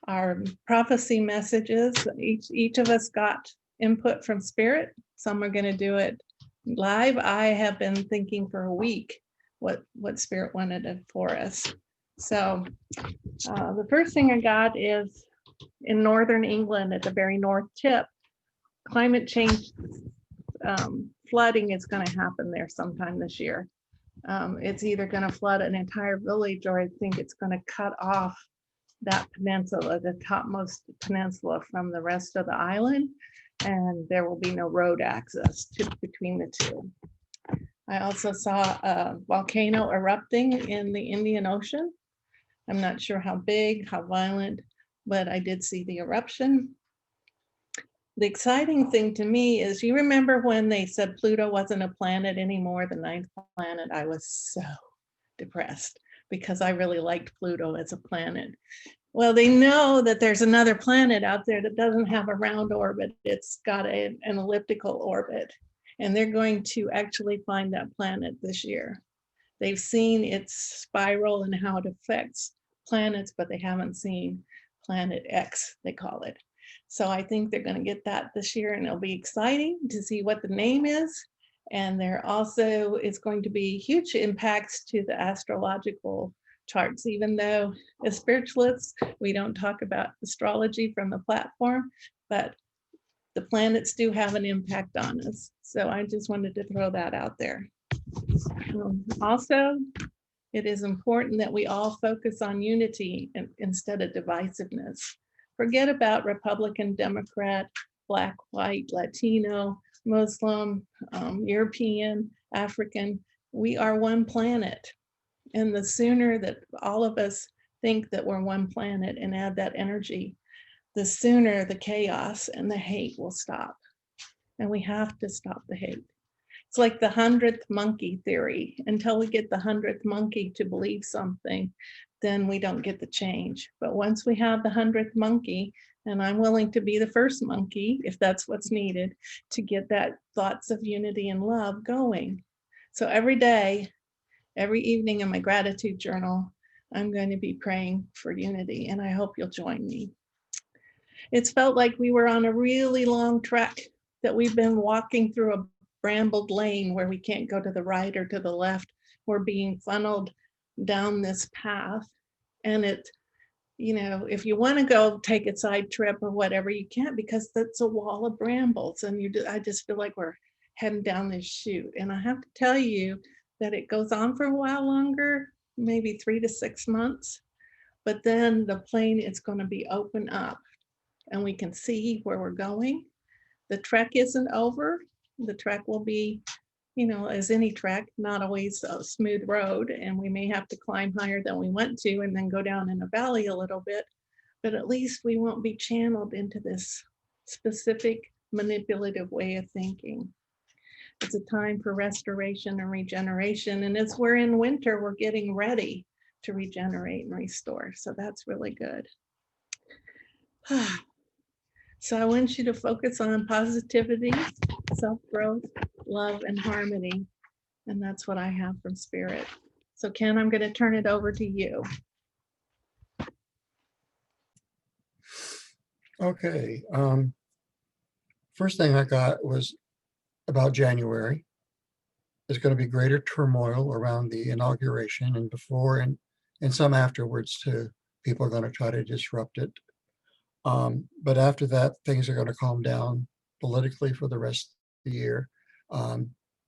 our prophecy messages. Each of us got input from Spirit. Some are going to do it live. I have been thinking for a week what Spirit wanted for us. So the first thing I got is in northern England at the very north tip, climate change flooding is going to happen there sometime this year. It's either going to flood an entire village, or I think it's going to cut off that peninsula, the topmost peninsula, from the rest of the island, and there will be no road access between the two. I also saw a volcano erupting in the Indian Ocean. I'm not sure how big, how violent, but I did see the eruption. The exciting thing to me is, you remember when they said Pluto wasn't a planet anymore, the 9th planet? I was so depressed because I really liked Pluto as a planet. Well, they know that there's another planet out there that doesn't have a round orbit. It's got an elliptical orbit, and they're going to actually find that planet this year. They've seen its spiral and how it affects planets, but they haven't seen Planet X, they call it. So I think they're going to get that this year, and it'll be exciting to see what the name is. And there also is going to be huge impacts to the astrological charts, even though as spiritualists, we don't talk about astrology from the platform, but the planets do have an impact on us. So I just wanted to throw that out there. Also, it is important that we all focus on unity instead of divisiveness. Forget about Republican, Democrat, Black, white, Latino, Muslim, European, African. We are one planet. And the sooner that all of us think that we're one planet and add that energy, the sooner the chaos and the hate will stop. And we have to stop the hate. It's like the 100th monkey theory. Until we get the 100th monkey to believe something, then we don't get the change. But once we have the 100th monkey, and I'm willing to be the first monkey, if that's what's needed, to get that thoughts of unity and love going. So every day, every evening in my gratitude journal, I'm going to be praying for unity, and I hope you'll join me. It's felt like we were on a really long trek, that we've been walking through a brambled lane where we can't go to the right or to the left. We're being funneled down this path. And it, you know, if you want to go take a side trip or whatever, you can't, because that's a wall of brambles. And I just feel like we're heading down this chute. And I have to tell you that it goes on for a while longer, maybe 3 to 6 months. But then the plane is going to be open up and we can see where we're going. The trek isn't over. The trek will be, you know, as any trek, not always a smooth road, and we may have to climb higher than we went to and then go down in a valley a little bit, but at least we won't be channeled into this specific manipulative way of thinking. It's a time for restoration and regeneration, and as we're in winter, we're getting ready to regenerate and restore, so that's really good. So I want you to focus on positivity, self-growth, love, and harmony. And that's what I have from Spirit. So Ken, I'm going to turn it over to you. Okay. First thing I got was about January. There's going to be greater turmoil around the inauguration and before and some afterwards too. People are going to try to disrupt it. But after that, things are going to calm down politically for the rest of the year.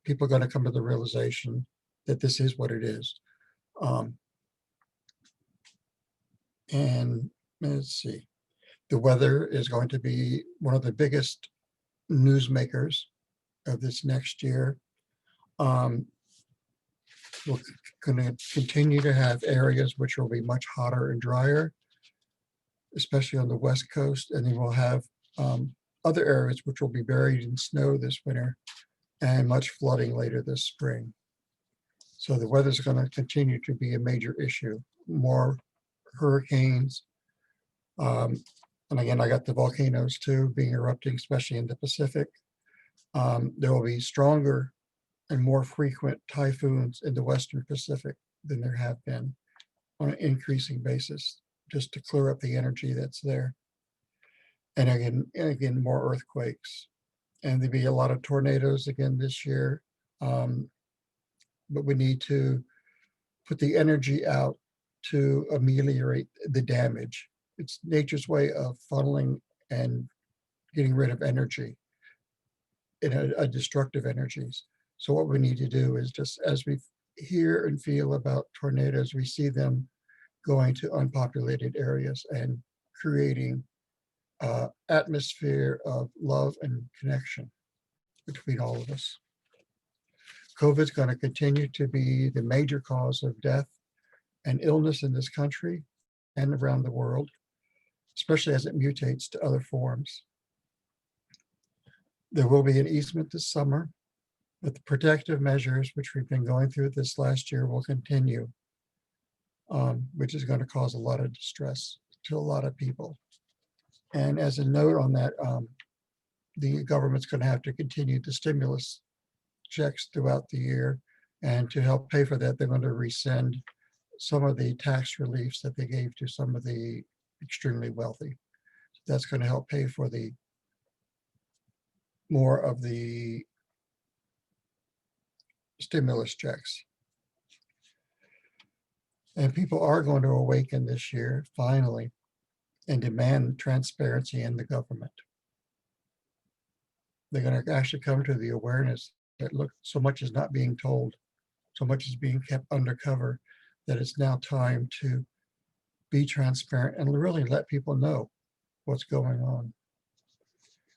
People are going to come to the realization that this is what it is. And let's see, the weather is going to be one of the biggest newsmakers of this next year. We're going to continue to have areas which will be much hotter and drier, especially on the West Coast, and then we'll have other areas which will be buried in snow this winter and much flooding later this spring. So the weather is going to continue to be a major issue, more hurricanes. And again, I got the volcanoes too being erupting, especially in the Pacific. There will be stronger and more frequent typhoons in the Western Pacific than there have been on an increasing basis just to clear up the energy that's there. And again, more earthquakes. And there'll be a lot of tornadoes again this year. But we need to put the energy out to ameliorate the damage. It's nature's way of funneling and getting rid of energy, destructive energies. So what we need to do is, just as we hear and feel about tornadoes, we see them going to unpopulated areas and creating atmosphere of love and connection between all of us. COVID's going to continue to be the major cause of death and illness in this country and around the world, especially as it mutates to other forms. There will be an easement this summer, but the protective measures, which we've been going through this last year, will continue, which is going to cause a lot of distress to a lot of people. And as a note on that, the government's going to have to continue the stimulus checks throughout the year. And to help pay for that, they're going to rescind some of the tax reliefs that they gave to some of the extremely wealthy. So that's going to help pay for the more of the stimulus checks. And people are going to awaken this year, finally, and demand transparency in the government. They're going to actually come to the awareness that, look, so much is not being told, so much is being kept undercover, that it's now time to be transparent and really let people know what's going on.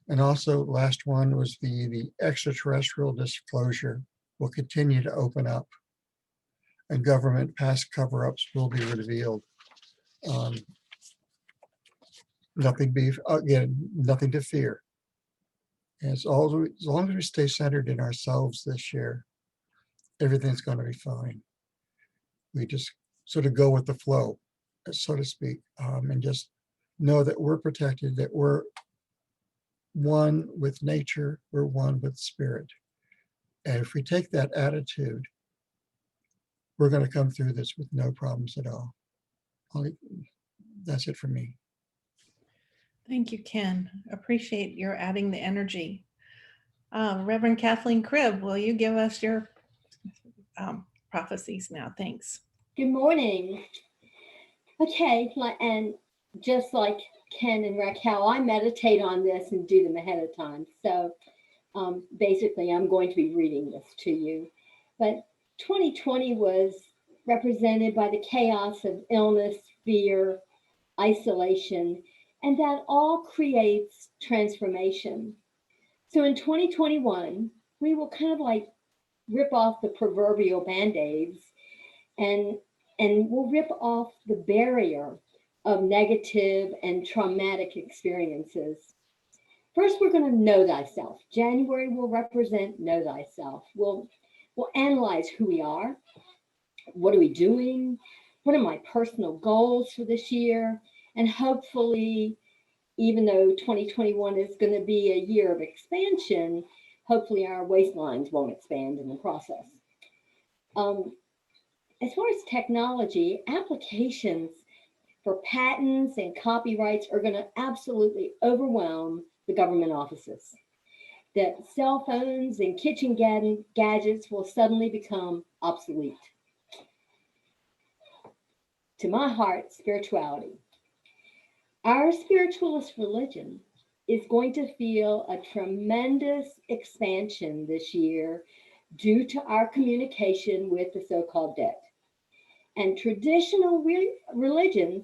And also, last one was the extraterrestrial disclosure will continue to open up, and government past cover-ups will be revealed. Nothing to fear. And as long as we stay centered in ourselves this year, everything's going to be fine. We just sort of go with the flow, so to speak, and just know that we're protected, that we're one with nature, we're one with spirit. And if we take that attitude, we're going to come through this with no problems at all. That's it for me. Thank you, Ken. Appreciate your adding the energy. Reverend Kathleen Cribb, will you give us your prophecies now? Thanks. Good morning. Okay, and just like Ken and Raquelle, I meditate on this and do them ahead of time. So basically, I'm going to be reading this to you. But 2020 was represented by the chaos of illness, fear, isolation, and that all creates transformation. So in 2021, we will kind of like rip off the proverbial Band-Aids and we'll rip off the barrier of negative and traumatic experiences. First, we're going to know thyself. January will represent know thyself. We'll analyze who we are. What are we doing? What are my personal goals for this year? And hopefully, even though 2021 is going to be a year of expansion, hopefully our waistlines won't expand in the process. As far as technology, applications for patents and copyrights are going to absolutely overwhelm the government offices. That cell phones and kitchen gadgets will suddenly become obsolete. To my heart, spirituality. Our spiritualist religion is going to feel a tremendous expansion this year due to our communication with the so-called dead. And traditional religions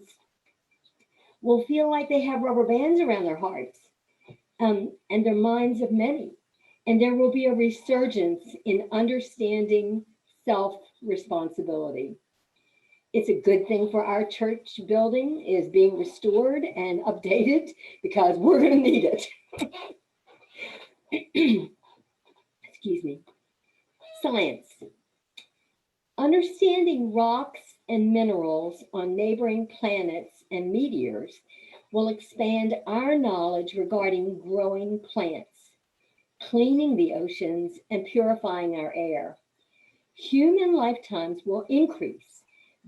will feel like they have rubber bands around their hearts and their minds of many. And there will be a resurgence in understanding self-responsibility. It's a good thing for our church building is being restored and updated because we're going to need it. Excuse me. Science. Understanding rocks and minerals on neighboring planets and meteors will expand our knowledge regarding growing plants, cleaning the oceans, and purifying our air. Human lifetimes will increase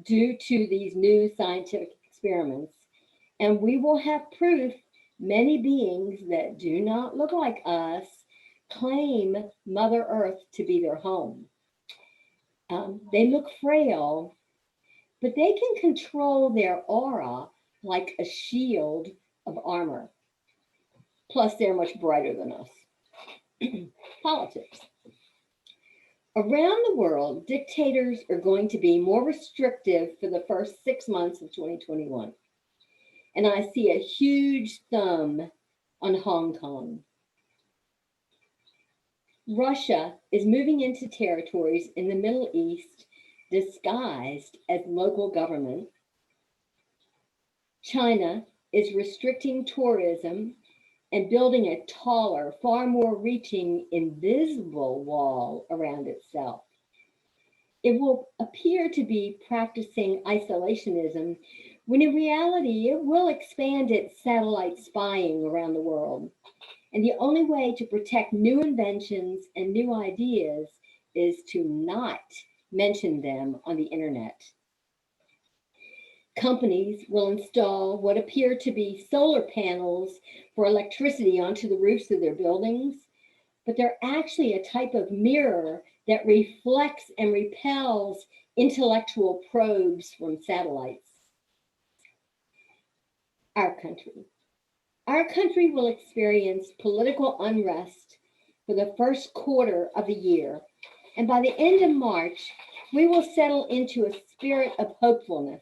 due to these new scientific experiments, and we will have proof many beings that do not look like us claim Mother Earth to be their home. They look frail, but they can control their aura like a shield of armor. Plus, they're much brighter than us. Politics. Around the world, dictators are going to be more restrictive for the first 6 months of 2021. And I see a huge thumb on Hong Kong. Russia is moving into territories in the Middle East disguised as local government. China is restricting tourism and building a taller, far more reaching, invisible wall around itself. It will appear to be practicing isolationism, when in reality, it will expand its satellite spying around the world. And the only way to protect new inventions and new ideas is to not mention them on the internet. Companies will install what appear to be solar panels for electricity onto the roofs of their buildings, but they're actually a type of mirror that reflects and repels intellectual probes from satellites. Our country will experience political unrest for the first quarter of the year, and by the end of March, we will settle into a spirit of hopefulness.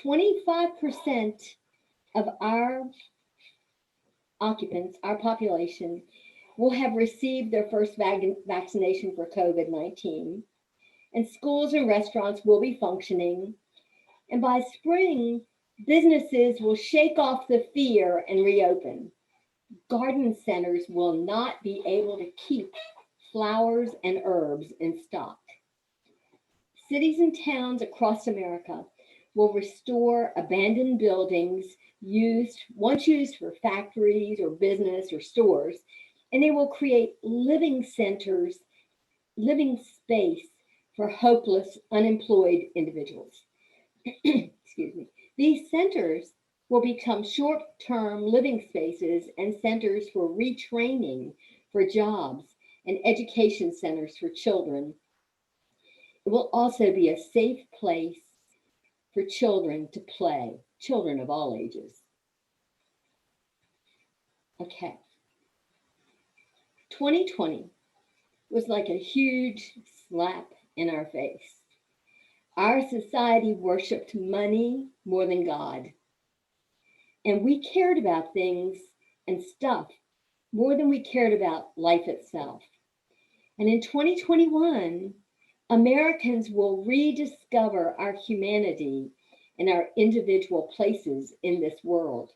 25% of our occupants, our population, will have received their first vaccination for COVID-19, and schools and restaurants will be functioning. And by spring, businesses will shake off the fear and reopen. Garden centers will not be able to keep flowers and herbs in stock. Cities and towns across America will restore abandoned buildings once used for factories or business or stores, and they will create living centers, living space for hopeless, unemployed individuals. Excuse me. These centers will become short-term living spaces and centers for retraining for jobs and education centers for children. It will also be a safe place for children to play, children of all ages. Okay. 2020 was like a huge slap in our face. Our society worshiped money more than God. And we cared about things and stuff more than we cared about life itself. And in 2021, Americans will rediscover our humanity and our individual places in this world.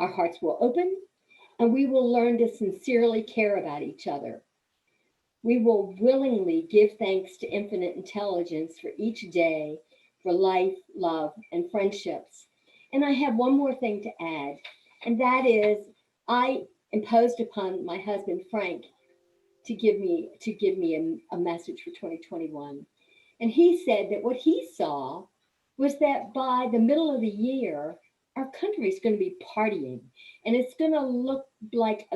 Our hearts will open, and we will learn to sincerely care about each other. We will willingly give thanks to infinite intelligence for each day, for life, love, and friendships. And I have one more thing to add, and that is I imposed upon my husband, Frank, to give me a message for 2021. And he said that what he saw was that by the middle of the year, our country is going to be partying, and it's going to look like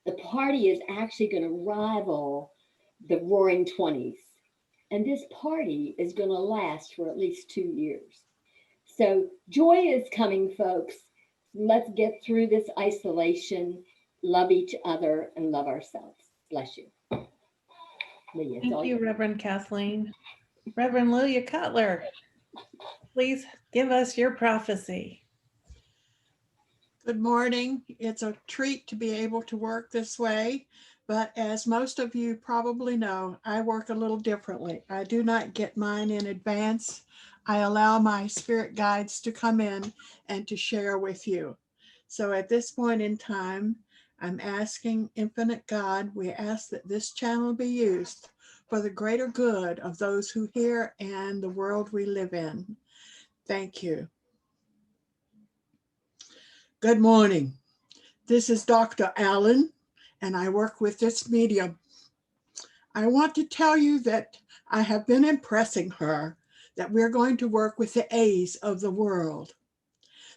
the party is actually going to rival the Roaring 20s. And this party is going to last for at least 2 years. So joy is coming, folks. Let's get through this isolation, love each other, and love ourselves. Bless you. Lelia, Thank you, Reverend Kathleen. Reverend Lelia Cutler, please give us your prophecy. Good morning. It's a treat to be able to work this way, but as most of you probably know, I work a little differently. I do not get mine in advance. I allow my spirit guides to come in and to share with you. So at this point in time, I'm asking Infinite God, we ask that this channel be used for the greater good of those who hear and the world we live in. Thank you. Good morning. This is Dr. Allen, and I work with this medium. I want to tell you that I have been impressing her that we're going to work with the A's of the world.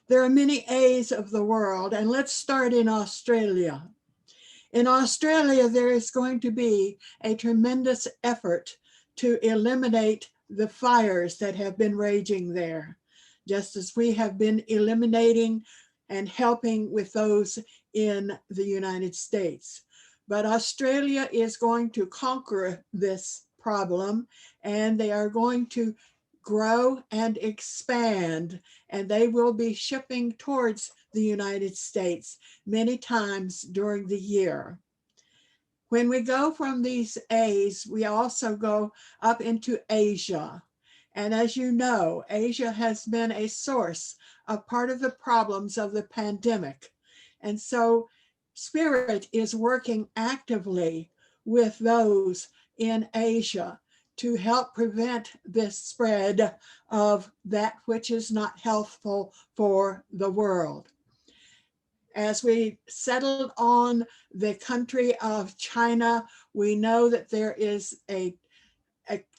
There are many A's of the world, and let's start in Australia. In Australia, there is going to be a tremendous effort to eliminate the fires that have been raging there, just as we have been eliminating and helping with those in the United States. But Australia is going to conquer this problem, and they are going to grow and expand, and they will be shipping towards the United States many times during the year. When we go from these A's, we also go up into Asia. And as you know, Asia has been a source of part of the problems of the pandemic. And so Spirit is working actively with those in Asia to help prevent this spread of that which is not healthful for the world. As we settled on the country of China, we know that there is a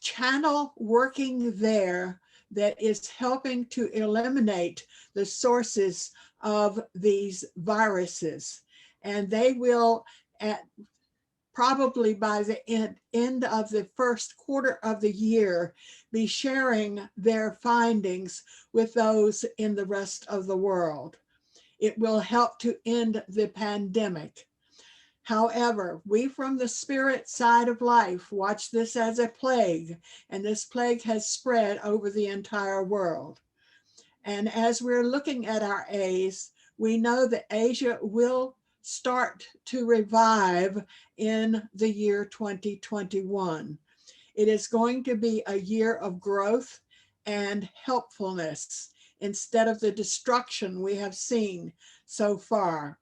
channel working there that is helping to eliminate the sources of these viruses. And they will, probably by the end of the first quarter of the year, be sharing their findings with those in the rest of the world. It will help to end the pandemic. However, we from the Spirit side of life watch this as a plague, and this plague has spread over the entire world. And as we're looking at our A's, we know that Asia will start to revive in the year 2021. It is going to be a year of growth and helpfulness instead of the destruction we have seen so far.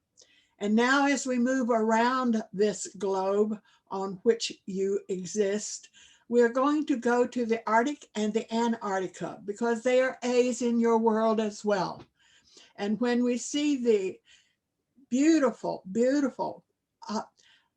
And now as we move around this globe on which you exist, we're going to go to the Arctic and the Antarctica because they are A's in your world as well. And when we see the beautiful, beautiful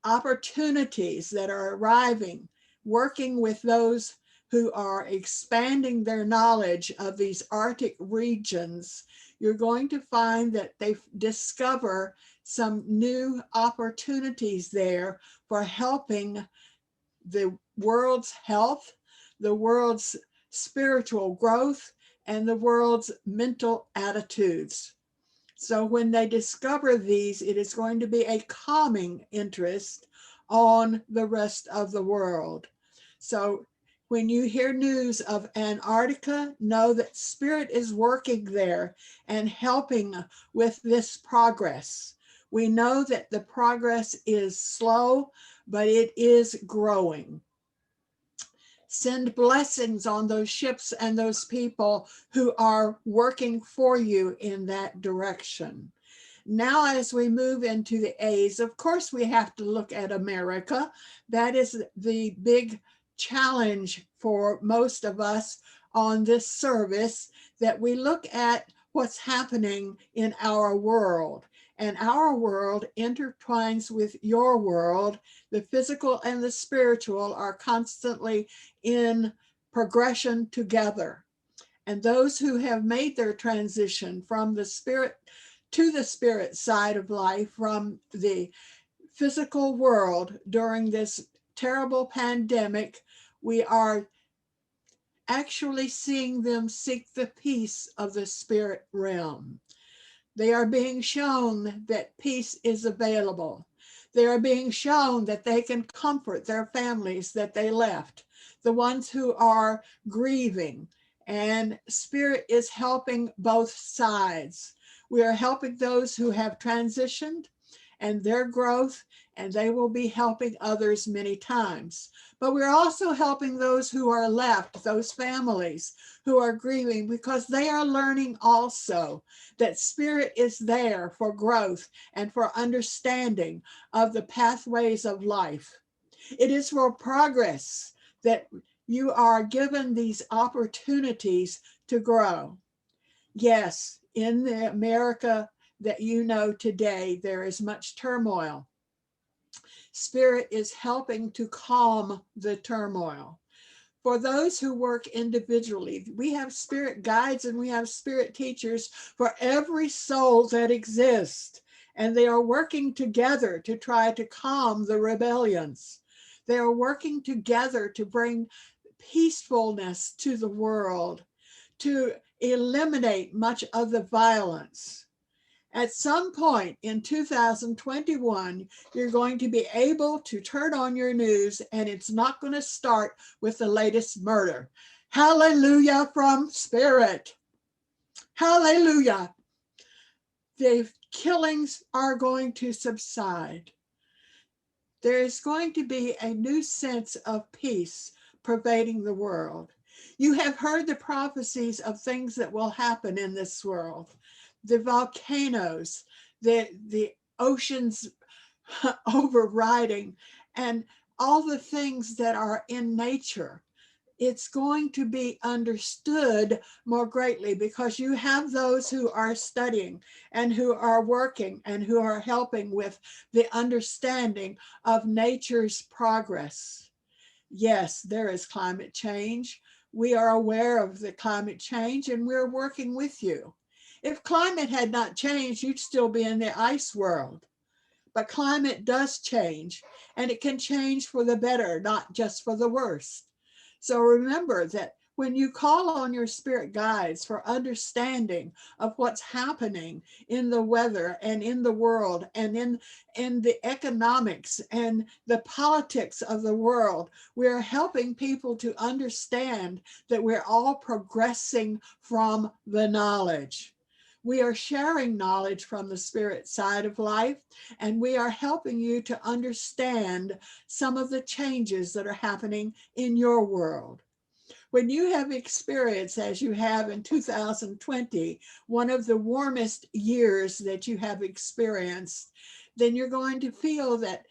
opportunities that are arriving, working with those who are expanding their knowledge of these Arctic regions, you're going to find that they discover some new opportunities there for helping the world's health, the world's spiritual growth, and the world's mental attitudes. So when they discover these, it is going to be a calming interest on the rest of the world. So when you hear news of Antarctica, know that Spirit is working there and helping with this progress. We know that the progress is slow, but it is growing. Send blessings on those ships and those people who are working for you in that direction. Now, as we move into the A's, of course, we have to look at America. That is the big challenge for most of us on this service, that we look at what's happening in our world. And our world intertwines with your world. The physical and the spiritual are constantly in progression together. And those who have made their transition from the spirit to the spirit side of life, from the physical world during this terrible pandemic, we are actually seeing them seek the peace of the spirit realm. They are being shown that peace is available. They are being shown that they can comfort their families that they left, the ones who are grieving, and Spirit is helping both sides. We are helping those who have transitioned and their growth, and they will be helping others many times. But we're also helping those who are left, those families who are grieving, because they are learning also that Spirit is there for growth and for understanding of the pathways of life. It is for progress that you are given these opportunities to grow. Yes, in the America that you know today, there is much turmoil. Spirit is helping to calm the turmoil. For those who work individually, we have spirit guides and we have spirit teachers for every soul that exists. And they are working together to try to calm the rebellions. They are working together to bring peacefulness to the world, to eliminate much of the violence. At some point in 2021, you're going to be able to turn on your news and it's not going to start with the latest murder. Hallelujah from spirit. Hallelujah. The killings are going to subside. There is going to be a new sense of peace pervading the world. You have heard the prophecies of things that will happen in this world. The volcanoes, the oceans overriding, and all the things that are in nature. It's going to be understood more greatly because you have those who are studying and who are working and who are helping with the understanding of nature's progress. Yes, there is climate change. We are aware of the climate change and we're working with you. If climate had not changed, you'd still be in the ice world. But climate does change, and it can change for the better, not just for the worse. So remember that when you call on your spirit guides for understanding of what's happening in the weather and in the world and in the economics and the politics of the world, we're helping people to understand that we're all progressing from the knowledge. We are sharing knowledge from the spirit side of life, and we are helping you to understand some of the changes that are happening in your world. When you have experienced, as you have in 2020, one of the warmest years that you have experienced, then you're going to feel that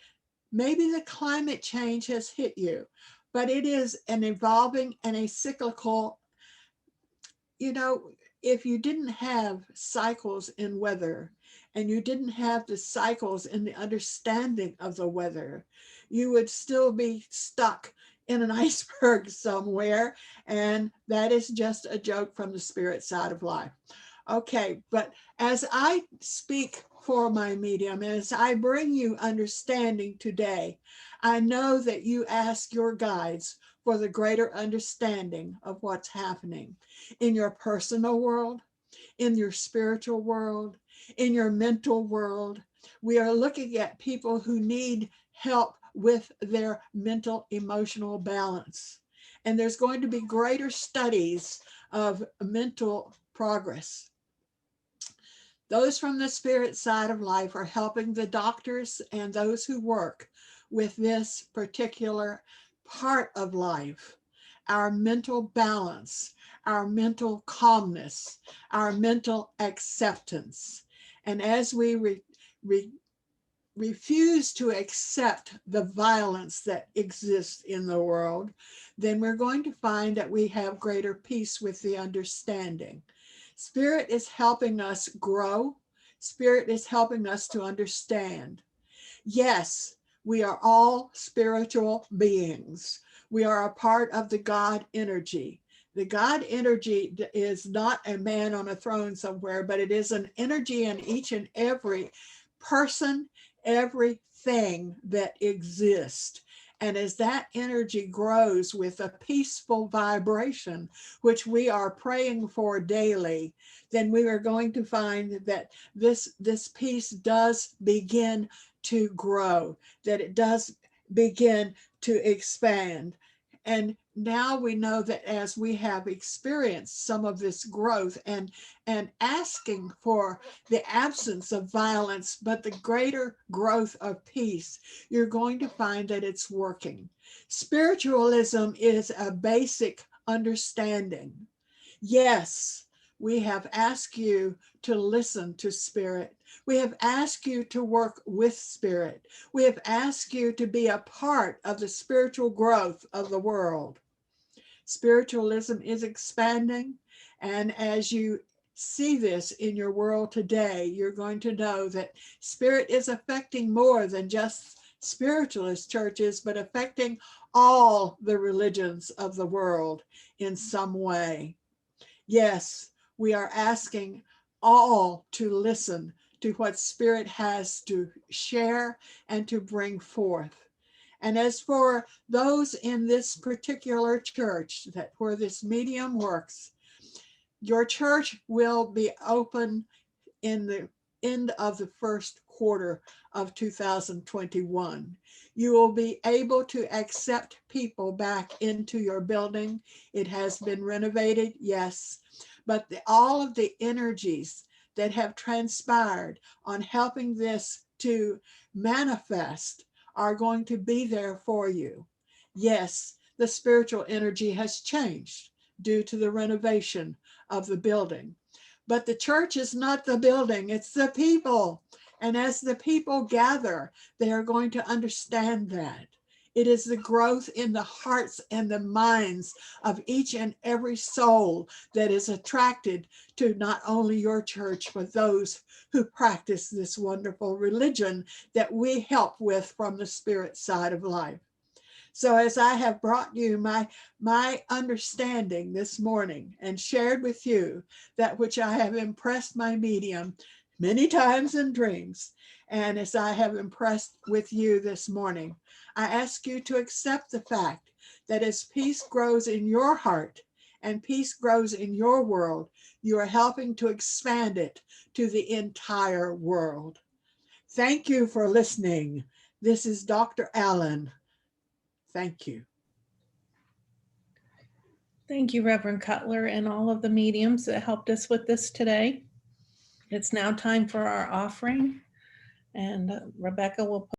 maybe the climate change has hit you, but it is an evolving and a cyclical, if you didn't have cycles in weather and you didn't have the cycles in the understanding of the weather, you would still be stuck in an iceberg somewhere. And that is just a joke from the spirit side of life. Okay, but as I speak for my medium, as I bring you understanding today, I know that you ask your guides for the greater understanding of what's happening in your personal world, in your spiritual world, in your mental world. We are looking at people who need help with their mental, emotional balance. And there's going to be greater studies of mental progress. Those from the spirit side of life are helping the doctors and those who work with this particular part of life, our mental balance, our mental calmness, our mental acceptance. And as we refuse to accept the violence that exists in the world, then we're going to find that we have greater peace with the understanding. Spirit is helping us grow. Spirit is helping us to understand. Yes, we are all spiritual beings. We are a part of the God energy. The God energy is not a man on a throne somewhere, but it is an energy in each and every person, everything that exists. And as that energy grows with a peaceful vibration, which we are praying for daily, then we are going to find that this peace does begin to grow, that it does begin to expand. And now we know that as we have experienced some of this growth and asking for the absence of violence, but the greater growth of peace, you're going to find that it's working. Spiritualism is a basic understanding. Yes, we have asked you to listen to spirit. We have asked you to work with spirit. We have asked you to be a part of the spiritual growth of the world. Spiritualism is expanding, and as you see this in your world today, you're going to know that spirit is affecting more than just spiritualist churches, but affecting all the religions of the world in some way. Yes, we are asking all to listen to what Spirit has to share and to bring forth. And as for those in this particular church where this medium works, your church will be open in the end of the first quarter of 2021. You will be able to accept people back into your building. It has been renovated, yes, but all of the energies that have transpired on helping this to manifest are going to be there for you. Yes, the spiritual energy has changed due to the renovation of the building. But the church is not the building, it's the people. And as the people gather, they are going to understand that. It is the growth in the hearts and the minds of each and every soul that is attracted to not only your church, but those who practice this wonderful religion that we help with from the spirit side of life. So as I have brought you my understanding this morning and shared with you that which I have impressed my medium many times in dreams, and as I have impressed with you this morning, I ask you to accept the fact that as peace grows in your heart and peace grows in your world, you are helping to expand it to the entire world. Thank you for listening. This is Dr. Allen. Thank you. Thank you, Reverend Cutler, and all of the mediums that helped us with this today. It's now time for our offering, and Rebecca will